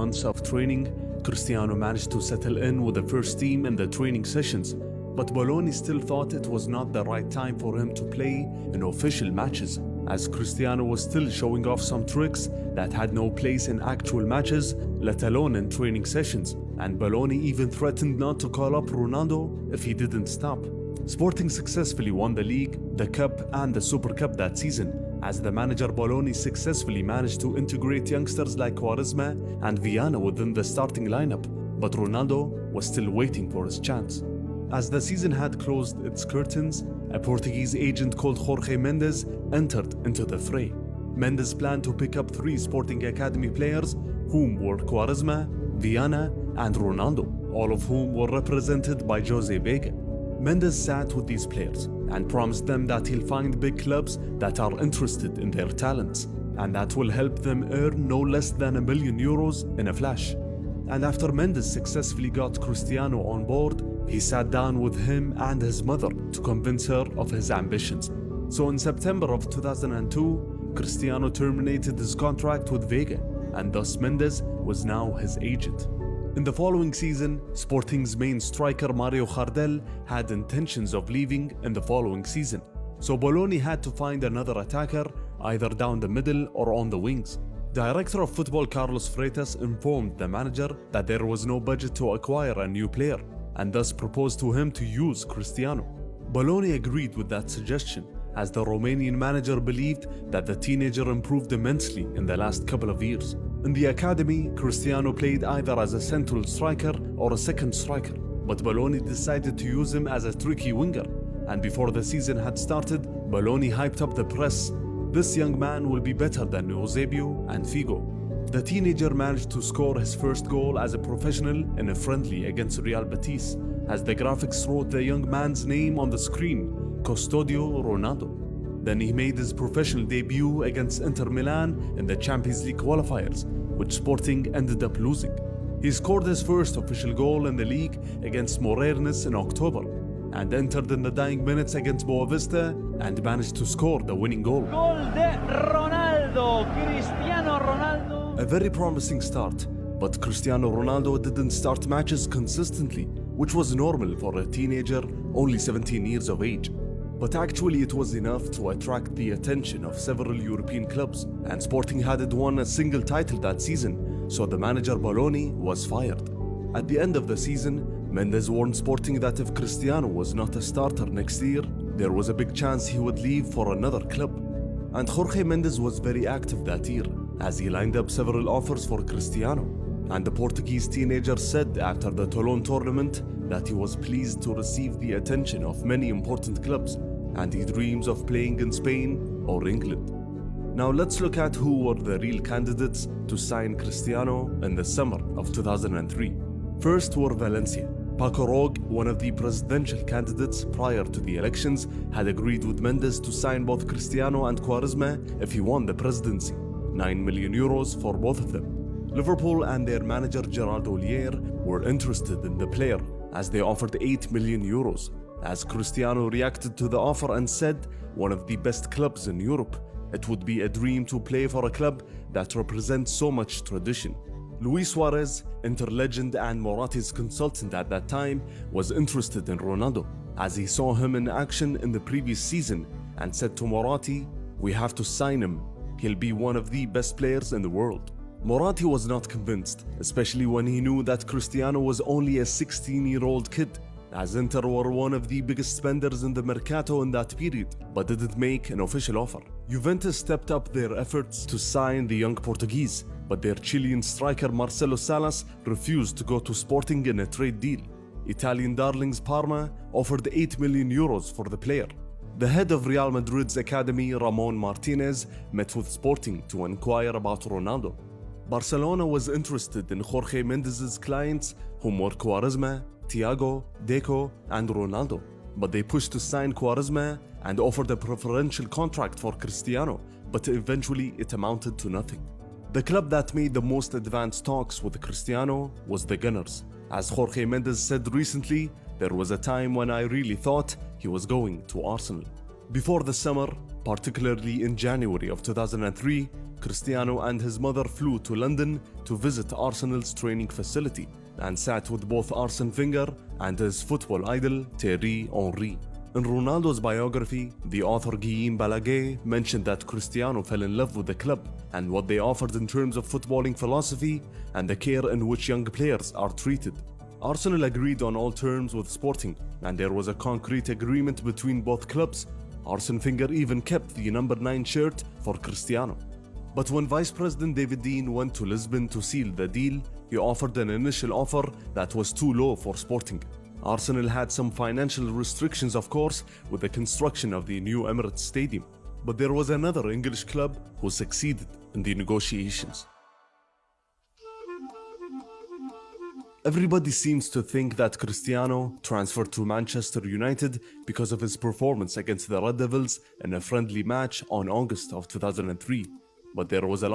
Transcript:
months of training, Cristiano managed to settle in with the first team in the training sessions, but Bologna still thought it was not the right time for him to play in official matches, as Cristiano was still showing off some tricks that had no place in actual matches, let alone in training sessions, and Bologna even threatened not to call up Ronaldo if he didn't stop. Sporting successfully won the league, the cup and the Super Cup that season, as the manager Bologna successfully managed to integrate youngsters like Quaresma and Viana within the starting lineup, but Ronaldo was still waiting for his chance. As the season had closed its curtains, a Portuguese agent called Jorge Mendes entered into the fray. Mendes planned to pick up 3 Sporting Academy players, whom were Quaresma, Viana and Ronaldo, all of whom were represented by Jose Vega. Mendes sat with these players and promised them that he'll find big clubs that are interested in their talents and that will help them earn no less than €1 million in a flash. And after Mendes successfully got Cristiano on board, he sat down with him and his mother to convince her of his ambitions. So in September of 2002, Cristiano terminated his contract with Vega, and thus Mendes was now his agent. In the following season, Sporting's main striker Mario Jardel had intentions of leaving in the following season, so Bologna had to find another attacker either down the middle or on the wings. Director of football Carlos Freitas informed the manager that there was no budget to acquire a new player, and thus proposed to him to use Cristiano. Bologna agreed with that suggestion, as the Romanian manager believed that the teenager improved immensely in the last couple of years. In the academy, Cristiano played either as a central striker or a second striker, but Bologna decided to use him as a tricky winger, and before the season had started, Bologna hyped up the press. This young man will be better than Eusebio and Figo. The teenager managed to score his first goal as a professional in a friendly against Real Betis, as the graphics wrote the young man's name on the screen, Custodio Ronaldo. Then he made his professional debut against Inter Milan in the Champions League qualifiers, which Sporting ended up losing. He scored his first official goal in the league against Moreirense in October, and entered in the dying minutes against Boavista and managed to score the winning goal. Gol de Ronaldo, Cristiano Ronaldo. A very promising start, but Cristiano Ronaldo didn't start matches consistently, which was normal for a teenager only 17 years of age. But actually it was enough to attract the attention of several European clubs, and Sporting hadn't won a single title that season, so the manager Bologna was fired. At the end of the season, Mendes warned Sporting that if Cristiano was not a starter next year, there was a big chance he would leave for another club. And Jorge Mendes was very active that year, as he lined up several offers for Cristiano. And the Portuguese teenager said after the Toulon tournament that he was pleased to receive the attention of many important clubs, and he dreams of playing in Spain or England. Now let's look at who were the real candidates to sign Cristiano in the summer of 2003. First were Valencia. Paco Roig, one of the presidential candidates prior to the elections, had agreed with Mendes to sign both Cristiano and Quaresma if he won the presidency, €9 million for both of them. Liverpool and their manager Gerard Houllier were interested in the player, as they offered €8 million, as Cristiano reacted to the offer and said, one of the best clubs in Europe. It would be a dream to play for a club that represents so much tradition. Luis Suarez, Inter legend and Morati's consultant at that time, was interested in Ronaldo, as he saw him in action in the previous season and said to Morati, "We have to sign him. He'll be one of the best players in the world." Morati was not convinced, especially when he knew that Cristiano was only a 16-year-old kid, as Inter were one of the biggest spenders in the Mercato in that period, but didn't make an official offer. Juventus stepped up their efforts to sign the young Portuguese, but their Chilean striker Marcelo Salas refused to go to Sporting in a trade deal. Italian darlings Parma offered €8 million for the player. The head of Real Madrid's academy, Ramon Martinez, met with Sporting to inquire about Ronaldo. Barcelona was interested in Jorge Mendes' clients, whom were Quaresma, Thiago, Deco, and Ronaldo, but they pushed to sign Quaresma and offered a preferential contract for Cristiano, but eventually it amounted to nothing. The club that made the most advanced talks with Cristiano was the Gunners. As Jorge Mendes said recently, there was a time when I really thought he was going to Arsenal. Before the summer, particularly in January of 2003, Cristiano and his mother flew to London to visit Arsenal's training facility and sat with both Arsene Wenger and his football idol Thierry Henry. In Ronaldo's biography, the author Guillaume Balaguer mentioned that Cristiano fell in love with the club and what they offered in terms of footballing philosophy and the care in which young players are treated. Arsenal agreed on all terms with Sporting, and there was a concrete agreement between both clubs. Arsene Wenger even kept the number 9 shirt for Cristiano. But when Vice President David Dein went to Lisbon to seal the deal, he offered an initial offer that was too low for Sporting. Arsenal had some financial restrictions, of course, with the construction of the new Emirates Stadium. But there was another English club who succeeded in the negotiations. Everybody seems to think that Cristiano transferred to Manchester United because of his performance against the Red Devils in a friendly match on August of 2003. But there was a